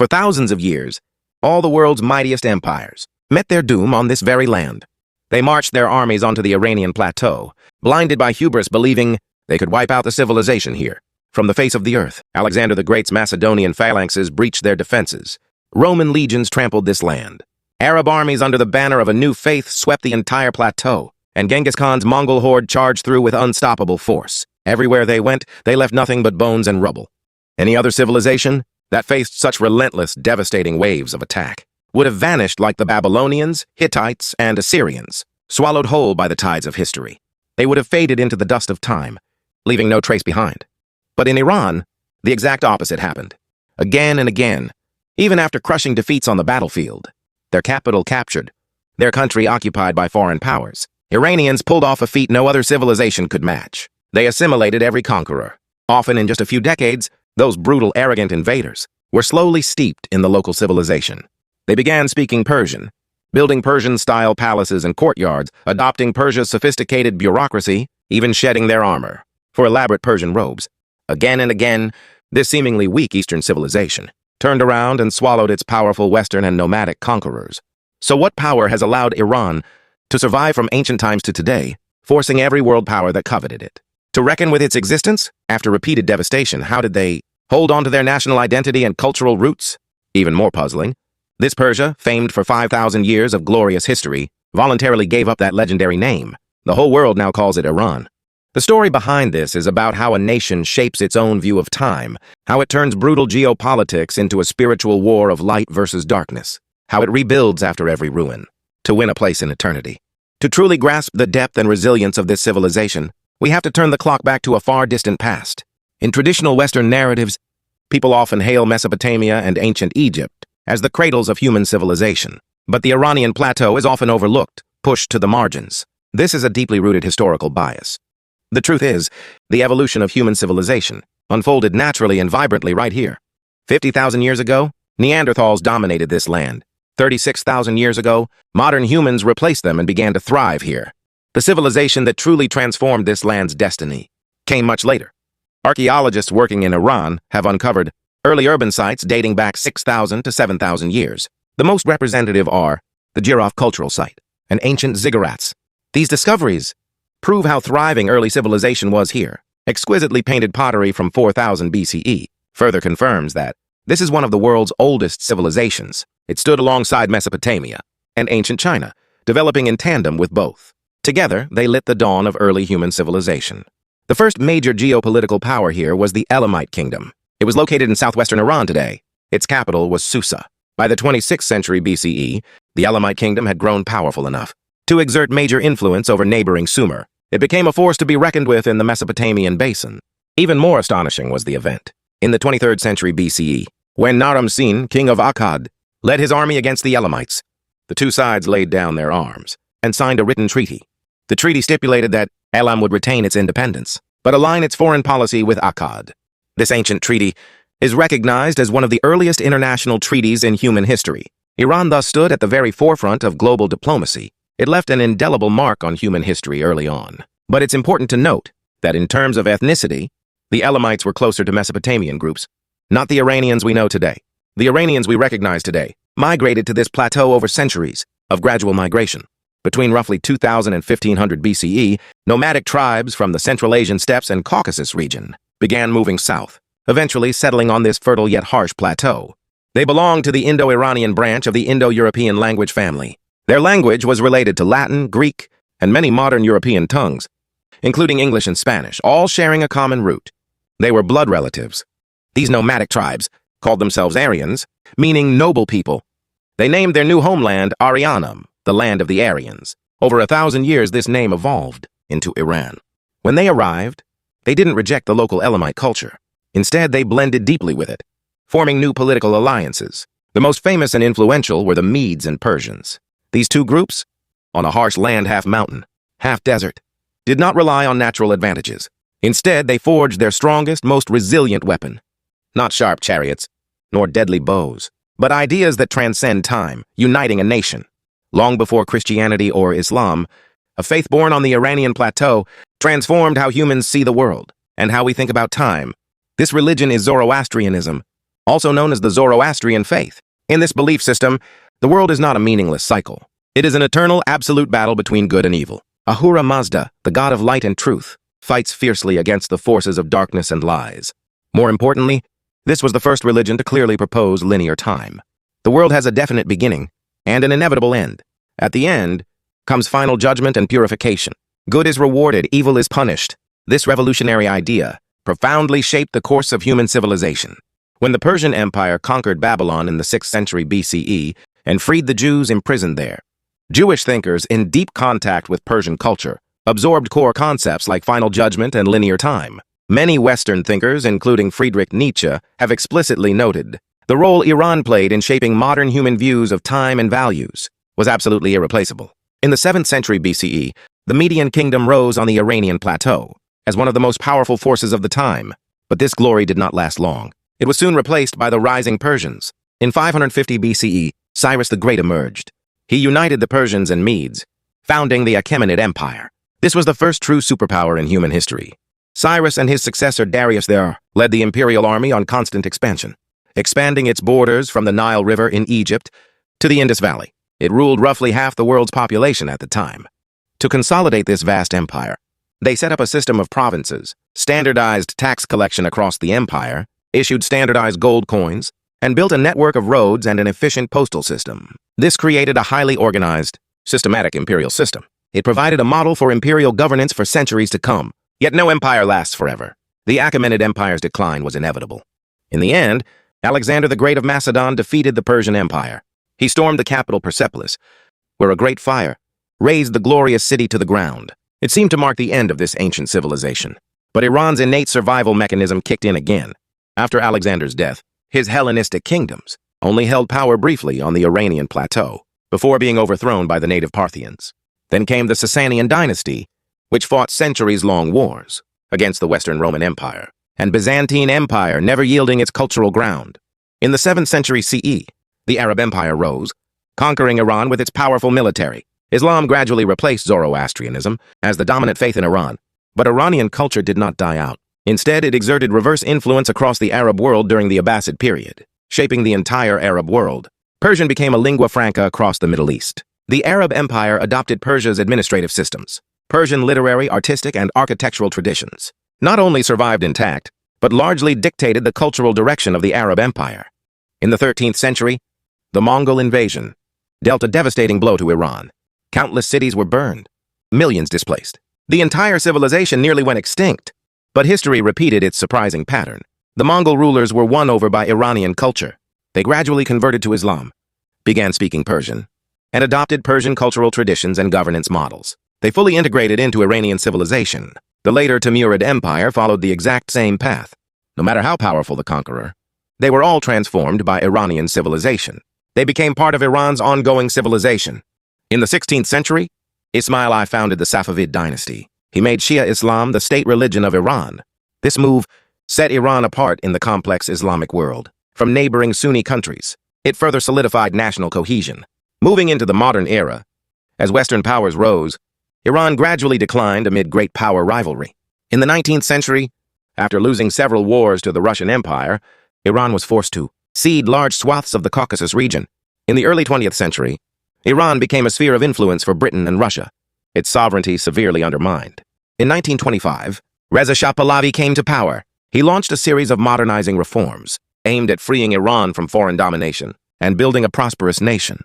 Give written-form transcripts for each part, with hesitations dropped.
For thousands of years, all the world's mightiest empires met their doom on this very land. They marched their armies onto the Iranian plateau, blinded by hubris, believing they could wipe out the civilization here. From the face of the earth, Alexander the Great's Macedonian phalanxes breached their defenses. Roman legions trampled this land. Arab armies under the banner of a new faith swept the entire plateau, and Genghis Khan's Mongol horde charged through with unstoppable force. Everywhere they went, they left nothing but bones and rubble. Any other civilization that faced such relentless, devastating waves of attack would have vanished like the Babylonians, Hittites, and Assyrians, swallowed whole by the tides of history. They would have faded into the dust of time, leaving no trace behind. But in Iran, the exact opposite happened. Again and again, even after crushing defeats on the battlefield, their capital captured, their country occupied by foreign powers, Iranians pulled off a feat no other civilization could match. They assimilated every conqueror. Often in just a few decades, those brutal, arrogant invaders were slowly steeped in the local civilization. They began speaking Persian, building Persian-style palaces and courtyards, adopting Persia's sophisticated bureaucracy, even shedding their armor for elaborate Persian robes. Again and again, this seemingly weak Eastern civilization turned around and swallowed its powerful Western and nomadic conquerors. So what power has allowed Iran to survive from ancient times to today, forcing every world power that coveted it to reckon with its existence? After repeated devastation, how did they hold on to their national identity and cultural roots? Even more puzzling, this Persia, famed for 5,000 years of glorious history, voluntarily gave up that legendary name. The whole world now calls it Iran. The story behind this is about how a nation shapes its own view of time, how it turns brutal geopolitics into a spiritual war of light versus darkness, how it rebuilds after every ruin, to win a place in eternity. To truly grasp the depth and resilience of this civilization, we have to turn the clock back to a far distant past. In traditional Western narratives, people often hail Mesopotamia and ancient Egypt as the cradles of human civilization. But the Iranian plateau is often overlooked, pushed to the margins. This is a deeply rooted historical bias. The truth is, the evolution of human civilization unfolded naturally and vibrantly right here. 50,000 years ago, Neanderthals dominated this land. 36,000 years ago, modern humans replaced them and began to thrive here. The civilization that truly transformed this land's destiny came much later. Archaeologists working in Iran have uncovered early urban sites dating back 6,000 to 7,000 years. The most representative are the Giraffe Cultural Site and ancient ziggurats. These discoveries prove how thriving early civilization was here. Exquisitely painted pottery from 4000 BCE further confirms that this is one of the world's oldest civilizations. It stood alongside Mesopotamia and ancient China, developing in tandem with both. Together, they lit the dawn of early human civilization. The first major geopolitical power here was the Elamite Kingdom. It was located in southwestern Iran today. Its capital was Susa. By the 26th century BCE, the Elamite Kingdom had grown powerful enough to exert major influence over neighboring Sumer. It became a force to be reckoned with in the Mesopotamian basin. Even more astonishing was the event in the 23rd century BCE, when Naram Sin, king of Akkad, led his army against the Elamites. The two sides laid down their arms and signed a written treaty. The treaty stipulated that Elam would retain its independence, but align its foreign policy with Akkad. This ancient treaty is recognized as one of the earliest international treaties in human history. Iran thus stood at the very forefront of global diplomacy. It left an indelible mark on human history early on. But it's important to note that in terms of ethnicity, the Elamites were closer to Mesopotamian groups, not the Iranians we know today. The Iranians we recognize today migrated to this plateau over centuries of gradual migration. Between roughly 2000 and 1500 BCE, nomadic tribes from the Central Asian steppes and Caucasus region began moving south, eventually settling on this fertile yet harsh plateau. They belonged to the Indo-Iranian branch of the Indo-European language family. Their language was related to Latin, Greek, and many modern European tongues, including English and Spanish, all sharing a common root. They were blood relatives. These nomadic tribes called themselves Aryans, meaning noble people. They named their new homeland Arianum, the land of the Aryans. Over 1,000 years, this name evolved into Iran. When they arrived, they didn't reject the local Elamite culture. Instead, they blended deeply with it, forming new political alliances. The most famous and influential were the Medes and Persians. These two groups, on a harsh land half mountain, half desert, did not rely on natural advantages. Instead, they forged their strongest, most resilient weapon. Not sharp chariots, nor deadly bows, but ideas that transcend time, uniting a nation. Long before Christianity or Islam, a faith born on the Iranian plateau transformed how humans see the world and how we think about time. This religion is Zoroastrianism, also known as the Zoroastrian faith. In this belief system, the world is not a meaningless cycle. It is an eternal, absolute battle between good and evil. Ahura Mazda, the god of light and truth, fights fiercely against the forces of darkness and lies. More importantly, this was the first religion to clearly propose linear time. The world has a definite beginning and an inevitable end. At the end comes final judgment and purification. Good is rewarded, evil is punished. This revolutionary idea profoundly shaped the course of human civilization. When the Persian Empire conquered Babylon in the 6th century BCE and freed the Jews imprisoned there, Jewish thinkers in deep contact with Persian culture absorbed core concepts like final judgment and linear time. Many Western thinkers, including Friedrich Nietzsche, have explicitly noted the role Iran played in shaping modern human views of time and values was absolutely irreplaceable. In the 7th century BCE, the Median kingdom rose on the Iranian plateau as one of the most powerful forces of the time, but this glory did not last long. It was soon replaced by the rising Persians. In 550 BCE, Cyrus the Great emerged. He united the Persians and Medes, founding the Achaemenid Empire. This was the first true superpower in human history. Cyrus and his successor Darius there led the imperial army on constant expansion, expanding its borders from the Nile River in Egypt to the Indus Valley. It ruled roughly half the world's population at the time. To consolidate this vast empire, they set up a system of provinces, standardized tax collection across the empire, issued standardized gold coins, and built a network of roads and an efficient postal system. This created a highly organized, systematic imperial system. It provided a model for imperial governance for centuries to come. Yet no empire lasts forever. The Achaemenid Empire's decline was inevitable. In the end, Alexander the Great of Macedon defeated the Persian Empire. He stormed the capital Persepolis, where a great fire razed the glorious city to the ground. It seemed to mark the end of this ancient civilization. But Iran's innate survival mechanism kicked in again. After Alexander's death, his Hellenistic kingdoms only held power briefly on the Iranian plateau, before being overthrown by the native Parthians. Then came the Sasanian dynasty, which fought centuries-long wars against the Western Roman Empire, and Byzantine Empire never yielding its cultural ground. In the 7th century CE, the Arab Empire rose, conquering Iran with its powerful military. Islam gradually replaced Zoroastrianism as the dominant faith in Iran, but Iranian culture did not die out. Instead, it exerted reverse influence across the Arab world during the Abbasid period, shaping the entire Arab world. Persian became a lingua franca across the Middle East. The Arab Empire adopted Persia's administrative systems. Persian literary, artistic, and architectural traditions not only survived intact, but largely dictated the cultural direction of the Arab Empire. In the 13th century, the Mongol invasion dealt a devastating blow to Iran. Countless cities were burned, millions displaced. The entire civilization nearly went extinct. But history repeated its surprising pattern. The Mongol rulers were won over by Iranian culture. They gradually converted to Islam, began speaking Persian, and adopted Persian cultural traditions and governance models. They fully integrated into Iranian civilization. The later Timurid Empire followed the exact same path. No matter how powerful the conqueror, they were all transformed by Iranian civilization. They became part of Iran's ongoing civilization. In the 16th century, Ismail I founded the Safavid dynasty. He made Shia Islam the state religion of Iran. This move set Iran apart in the complex Islamic world from neighboring Sunni countries. It further solidified national cohesion. Moving into the modern era, as Western powers rose, Iran gradually declined amid great power rivalry. In the 19th century, after losing several wars to the Russian Empire, Iran was forced to cede large swaths of the Caucasus region. In the early 20th century, Iran became a sphere of influence for Britain and Russia, its sovereignty severely undermined. In 1925, Reza Shah Pahlavi came to power. He launched a series of modernizing reforms aimed at freeing Iran from foreign domination and building a prosperous nation.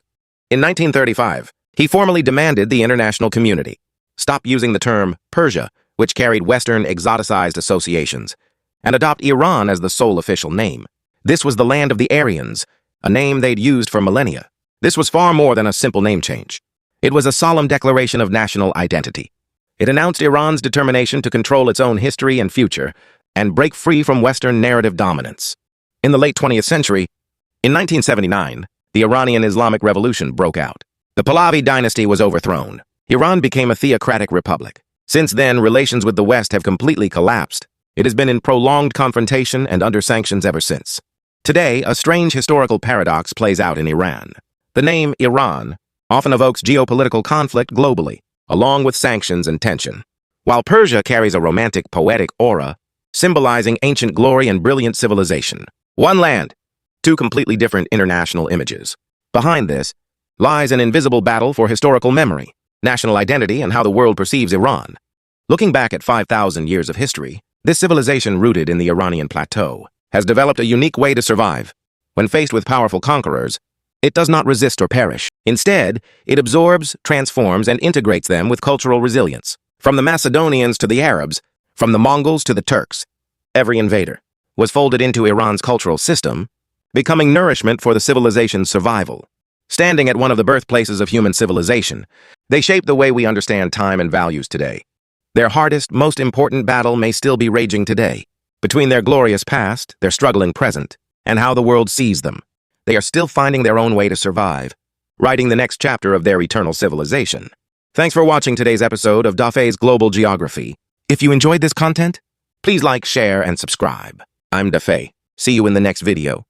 In 1935, he formally demanded the international community stop using the term Persia, which carried Western exoticized associations, and adopt Iran as the sole official name. This was the land of the Aryans, a name they'd used for millennia. This was far more than a simple name change. It was a solemn declaration of national identity. It announced Iran's determination to control its own history and future and break free from Western narrative dominance. In the late 20th century, in 1979, the Iranian Islamic Revolution broke out. The Pahlavi dynasty was overthrown. Iran became a theocratic republic. Since then, relations with the West have completely collapsed. It has been in prolonged confrontation and under sanctions ever since. Today, a strange historical paradox plays out in Iran. The name Iran often evokes geopolitical conflict globally, along with sanctions and tension, while Persia carries a romantic, poetic aura, symbolizing ancient glory and brilliant civilization. One land, Two completely different international images. Behind this lies an invisible battle for historical memory, national identity, and how the world perceives Iran. Looking back at 5,000 years of history, this civilization rooted in the Iranian plateau has developed a unique way to survive. When faced with powerful conquerors, it does not resist or perish. Instead, it absorbs, transforms, and integrates them with cultural resilience. From the Macedonians to the Arabs, from the Mongols to the Turks, every invader was folded into Iran's cultural system, becoming nourishment for the civilization's survival. Standing at one of the birthplaces of human civilization, they shape the way we understand time and values today. Their hardest, most important battle may still be raging today. Between their glorious past, their struggling present, and how the world sees them, they are still finding their own way to survive, writing the next chapter of their eternal civilization. Thanks for watching today's episode of Dafe's Global Geography. If you enjoyed this content, please like, share, and subscribe. I'm Dafe. See you in the next video.